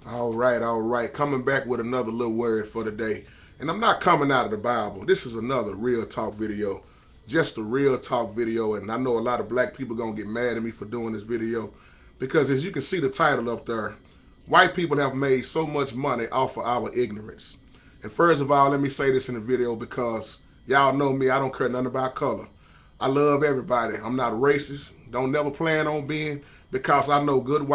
All right, all right. Coming back with another little word for today. And I'm not coming out of the Bible. This is another real talk video. Just a real talk video. And I know a lot of black people going to get mad at me for doing this video. Because as you can see the title up there, white people have made so much money off of our ignorance. And first of all, let me say this in the video because y'all know me. I don't care nothing about color. I love everybody. I'm not racist. Don't never plan on being because I know good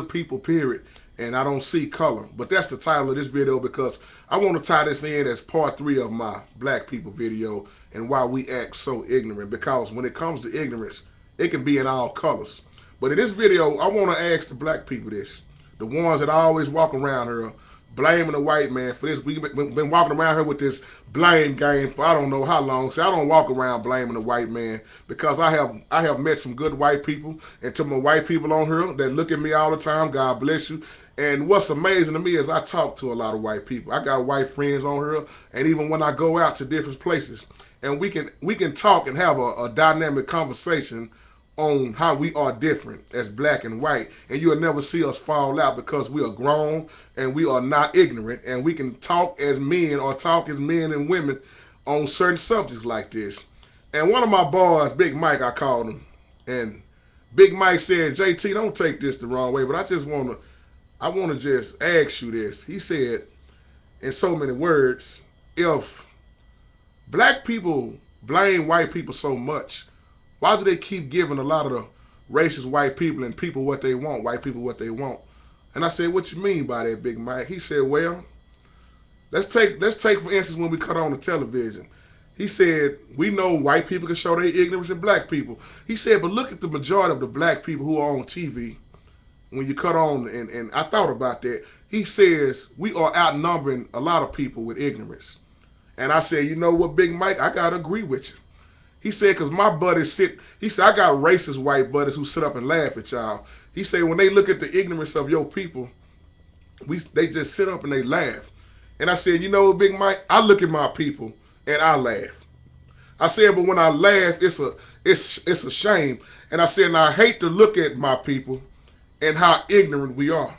people, period. And I don't see color. But that's the title of this video because I want to tie this in as part 3 of my black people video and why we act so ignorant. Because when it comes to ignorance, it can be in all colors. But in this video, I want to ask the black people this. The ones that always walk around here blaming the white man for this. We've been walking around here with this blame game for I don't know how long. So I don't walk around blaming the white man because I have met some good white people. And to my white people on here that look at me all the time, God bless you. And what's amazing to me is I talk to a lot of white people. I got white friends on here, and even when I go out to different places, and we can talk and have a dynamic conversation on how we are different as black and white, and you'll never see us fall out because we are grown and we are not ignorant, and we can talk as men or talk as men and women on certain subjects like this. And one of my boys, Big Mike, I called him, and Big Mike said, "JT, don't take this the wrong way, but I want to just ask you this." He said, in so many words, if black people blame white people so much, why do they keep giving a lot of the racist white people and people what they want, white people what they want? And I said, what you mean by that, Big Mike? He said, well, let's take for instance when we cut on the television. He said, we know white people can show their ignorance in black people. He said, but look at the majority of the black people who are on TV. When you cut on, and I thought about that, he says we are outnumbering a lot of people with ignorance. And I said, you know what, Big Mike, I got to agree with you. He said, because my buddies he said, I got racist white buddies who sit up and laugh at y'all. He said, when they look at the ignorance of your people, they just sit up and they laugh. And I said, you know what, Big Mike, I look at my people and I laugh. I said, but when I laugh, it's a shame. And I said, and I hate to look at my people and how ignorant we are.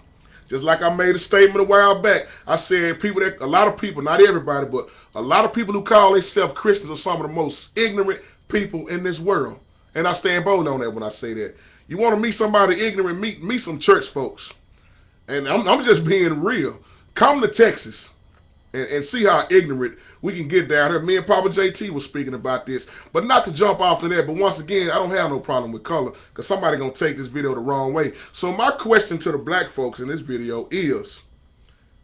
Just like I made a statement a while back. I said a lot of people, not everybody, but a lot of people who call themselves Christians are some of the most ignorant people in this world. And I stand bold on that when I say that. You want to meet somebody ignorant, meet some church folks. And I'm just being real. Come to Texas and see how ignorant we can get down here. Me and Papa JT was speaking about this. But not to jump off of that, but once again, I don't have no problem with color because somebody going to take this video the wrong way. So my question to the black folks in this video is,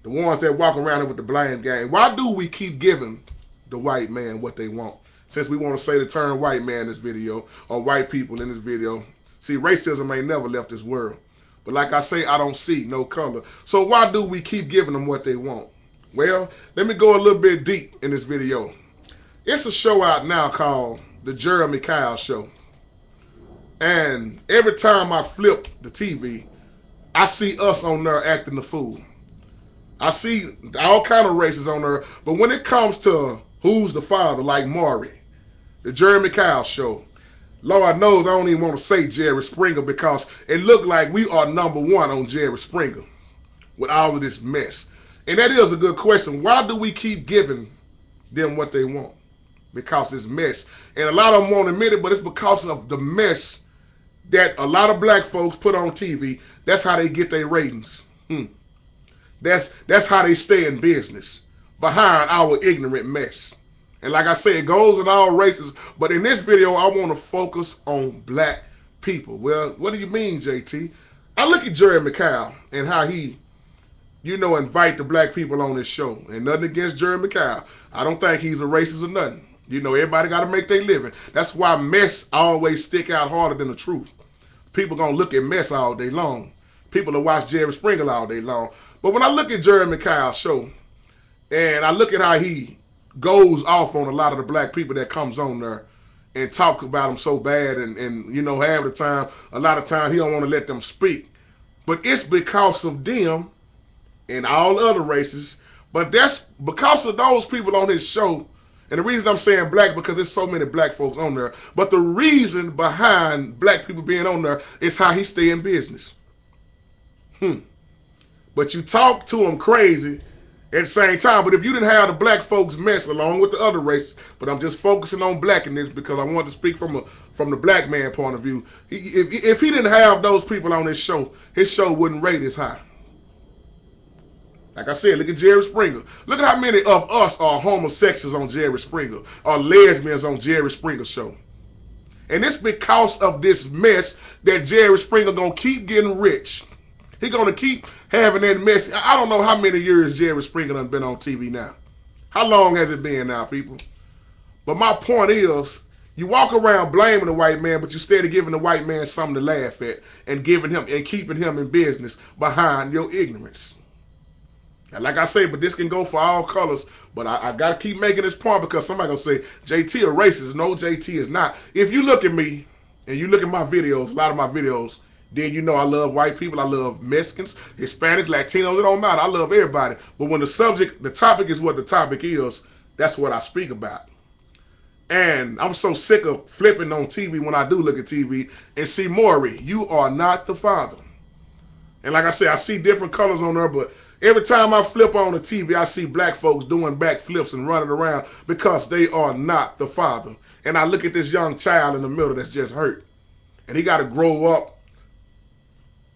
the ones that walk around here with the blame game, why do we keep giving the white man what they want? Since we want to say the term white man in this video, or white people in this video. See, racism ain't never left this world. But like I say, I don't see no color. So why do we keep giving them what they want? Well, let me go a little bit deep in this video. It's a show out now called The Jeremy Kyle Show. And every time I flip the TV, I see us on there acting the fool. I see all kind of races on there. But when it comes to who's the father, like Maury, The Jeremy Kyle Show, Lord knows I don't even want to say Jerry Springer because it looked like we are number 1 on Jerry Springer with all of this mess. And that is a good question. Why do we keep giving them what they want? Because it's mess. And a lot of them won't admit it, but it's because of the mess that a lot of black folks put on TV. That's how they get their ratings. That's how they stay in business, behind our ignorant mess. And like I said, it goes in all races. But in this video, I want to focus on black people. Well, what do you mean, JT? I look at Jeremy Kyle and how he invite the black people on this show. And nothing against Jeremy Kyle. I don't think he's a racist or nothing. Everybody got to make their living. That's why mess always stick out harder than the truth. People going to look at mess all day long. People will watch Jerry Springer all day long. But when I look at Jeremy Kyle's show, and I look at how he goes off on a lot of the black people that comes on there and talks about them so bad, and half the time, a lot of times he don't want to let them speak. But it's because of them and all other races, but that's because of those people on his show. And the reason I'm saying black, because there's so many black folks on there, but the reason behind black people being on there is how he stay in business. but you talk to them crazy at the same time. But if you didn't have the black folks mess along with the other races, but I'm just focusing on black in this because I want to speak from the black man point of view. If he didn't have those people on his show wouldn't rate as high. Like I said, look at Jerry Springer. Look at how many of us are homosexuals on Jerry Springer, or lesbians on Jerry Springer's show. And it's because of this mess that Jerry Springer gonna keep getting rich. He gonna keep having that mess. I don't know how many years Jerry Springer done been on TV now. How long has it been now, people? But my point is, you walk around blaming the white man, but you instead of giving the white man something to laugh at and giving him and keeping him in business behind your ignorance. And like I say, but this can go for all colors. But I got to keep making this point because somebody going to say, JT a racist. No, JT is not. If you look at me and you look at my videos, a lot of my videos, then you know I love white people. I love Mexicans, Hispanics, Latinos. It don't matter. I love everybody. But when the topic is what the topic is, that's what I speak about. And I'm so sick of flipping on TV when I do look at TV and see Maury, you are not the father. And like I said, I see different colors on there, but every time I flip on the TV, I see black folks doing backflips and running around because they are not the father. And I look at this young child in the middle that's just hurt. And he got to grow up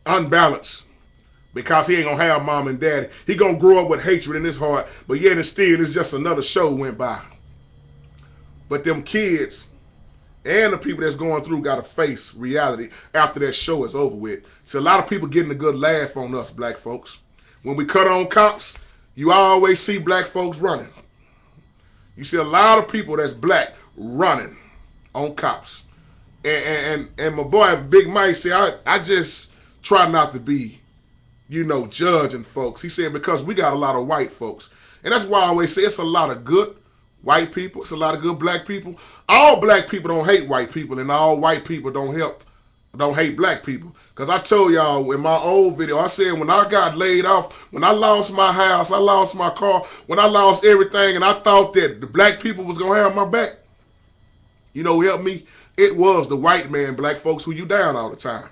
unbalanced because he ain't going to have mom and daddy. He going to grow up with hatred in his heart, but yet and still it's just another show went by. But them kids and the people that's going through got to face reality after that show is over with. So a lot of people getting a good laugh on us black folks. When we cut on cops, you always see black folks running. You see a lot of people that's black running on cops. And my boy Big Mike said, I just try not to be, judging folks. He said, because we got a lot of white folks. And that's why I always say it's a lot of good white people. It's a lot of good black people. All black people don't hate white people, and all white people don't hate black people. Because I told y'all in my old video, I said when I got laid off, when I lost my house, I lost my car, when I lost everything, and I thought that the black people was going to have my back, who helped me? It was the white man, black folks, who you down all the time.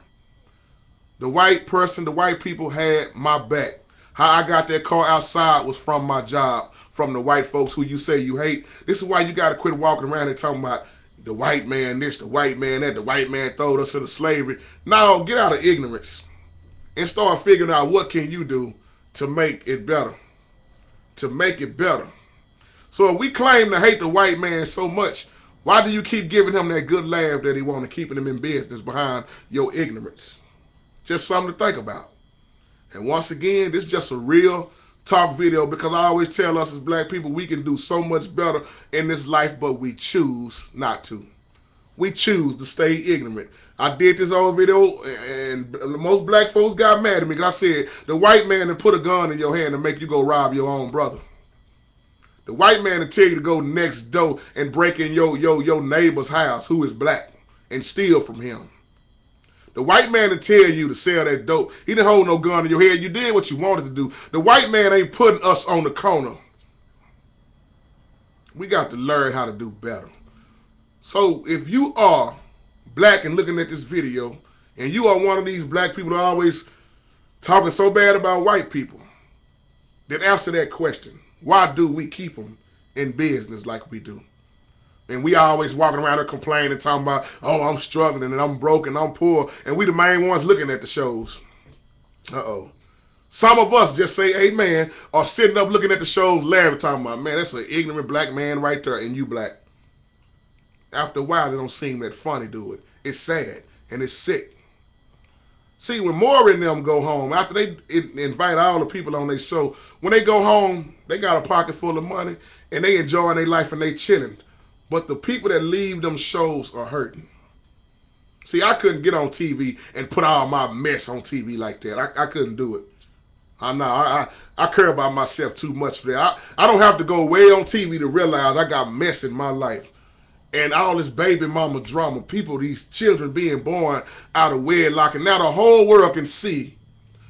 The white person, the white people had my back. How I got that car outside was from my job, from the white folks who you say you hate. This is why you got to quit walking around and talking about the white man this, the white man that, the white man throwed us into slavery. No, get out of ignorance and start figuring out what can you do to make it better. To make it better. So if we claim to hate the white man so much, why do you keep giving him that good laugh that he want to keeping him in business behind your ignorance? Just something to think about. And once again, this is just a real talk video because I always tell us as black people we can do so much better in this life, but we choose not to. We choose to stay ignorant. I did this old video and most black folks got mad at me because I said the white man that put a gun in your hand to make you go rob your own brother. The white man to tell you to go next door and break in your neighbor's house who is black and steal from him. The white man to tell you to sell that dope. He didn't hold no gun in your head. You did what you wanted to do. The white man ain't putting us on the corner. We got to learn how to do better. So if you are black and looking at this video, and you are one of these black people that are always talking so bad about white people, then answer that question. Why do we keep them in business like we do? And we always walking around and complaining, talking about, oh, I'm struggling and I'm broke and I'm poor. And we the main ones looking at the shows. Uh-oh. Some of us just say amen or sitting up looking at the shows laughing, talking about, man, that's an ignorant black man right there and you black. After a while, they don't seem that funny, do it? It's sad and it's sick. See, when Maury and them go home, after they invite all the people on their show, when they go home, they got a pocket full of money and they enjoying their life and they chilling. But the people that leave them shows are hurting. See, I couldn't get on TV and put all my mess on TV like that. I couldn't do it. I know. I care about myself too much for that. I don't have to go way on TV to realize I got mess in my life. And all this baby mama drama, people, these children being born out of wedlock. And now the whole world can see,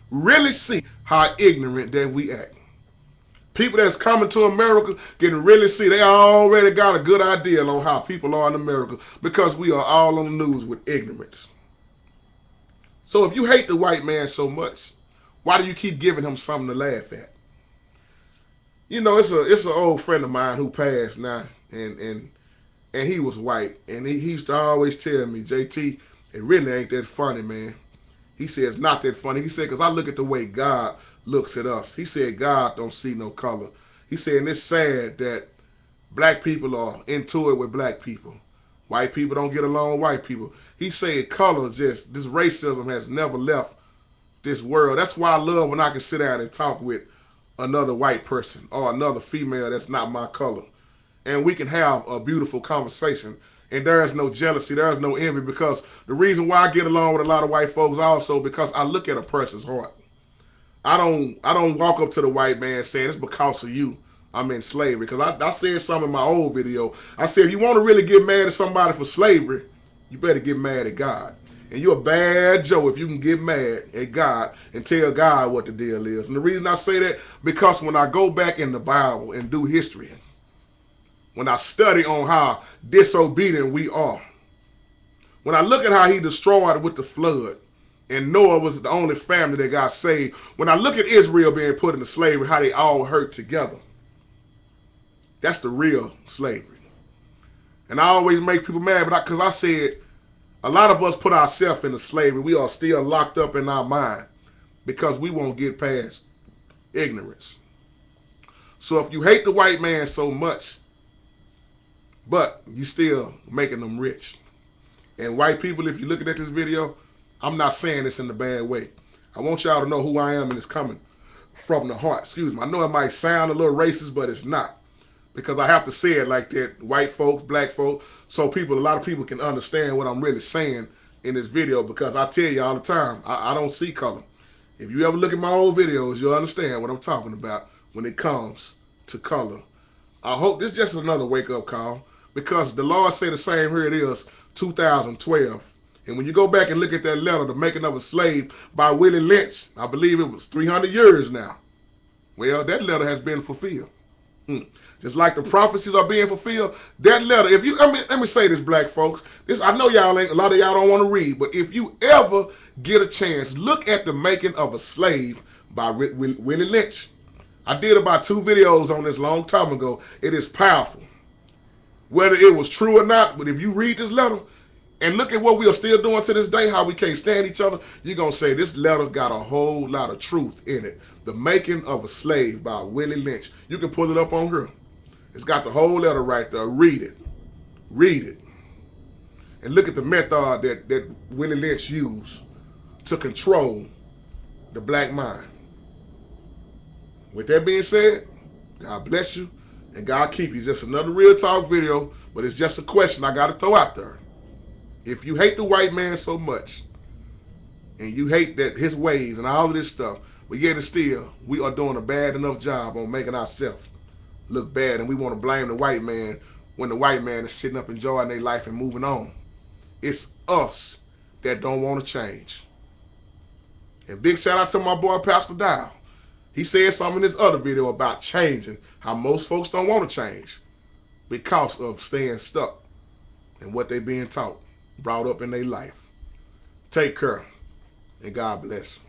really see how ignorant that we act. People that's coming to America can really see they already got a good idea on how people are in America because we are all on the news with ignorance. So if you hate the white man so much, Why do you keep giving him something to laugh at? You know, it's an old friend of mine who passed now, and he was white, and he used to always tell me, JT, it really ain't that funny, man. He said it's not that funny. He said, because I look at the way God looks at us. He said God don't see no color. He said, and it's sad that black people are into it with black people. White people don't get along with white people. He said color just, this racism has never left this world. That's why I love when I can sit down and talk with another white person or another female that's not my color. And we can have a beautiful conversation. And there is no jealousy, there is no envy, because the reason why I get along with a lot of white folks also because I look at a person's heart. I don't walk up to the white man saying it's because of you I'm in slavery. Because I said something in my old video. I said if you want to really get mad at somebody for slavery, you better get mad at God. And you're a bad Joe if you can get mad at God and tell God what the deal is. And the reason I say that, because when I go back in the Bible and do history, when I study on how disobedient we are, when I look at how he destroyed with the flood, and Noah was the only family that got saved, when I look at Israel being put into slavery, how they all hurt together, that's the real slavery. And I always make people mad, because I said, a lot of us put ourselves into slavery. We are still locked up in our mind because we won't get past ignorance. So if you hate the white man so much, but you still making them rich. And white people, if you're looking at this video, I'm not saying this in a bad way. I want y'all to know who I am, and it's coming from the heart. Excuse me. I know it might sound a little racist, but it's not. Because I have to say it like that, white folks, black folks, so a lot of people can understand what I'm really saying in this video, because I tell you all the time, I don't see color. If you ever look at my old videos, you'll understand what I'm talking about when it comes to color. I hope this is just another wake-up call, because the Lord say the same. Here it is, 2012. And when you go back and look at that letter, The Making of a Slave by Willie Lynch, I believe it was 300 years now. Well, that letter has been fulfilled. Just like the prophecies are being fulfilled, that letter, let me say this, black folks, I know y'all ain't, a lot of y'all don't want to read, but if you ever get a chance, look at The Making of a Slave by Willie Lynch. I did about 2 videos on this long time ago. It is powerful. Whether it was true or not, but if you read this letter and look at what we are still doing to this day, how we can't stand each other, you're going to say this letter got a whole lot of truth in it. The Making of a Slave by Willie Lynch. You can pull it up on here. It's got the whole letter right there. Read it. Read it. And look at the method that Willie Lynch used to control the black mind. With that being said, God bless you and God keep you. Just another Real Talk video, but it's just a question I got to throw out there. If you hate the white man so much, and you hate that his ways and all of this stuff, but yet and still, we are doing a bad enough job on making ourselves look bad, and we want to blame the white man when the white man is sitting up enjoying their life and moving on. It's us that don't want to change. And big shout out to my boy Pastor Dial. He said something in this other video about changing, how most folks don't want to change because of staying stuck in what they're being taught, brought up in their life. Take care, and God bless.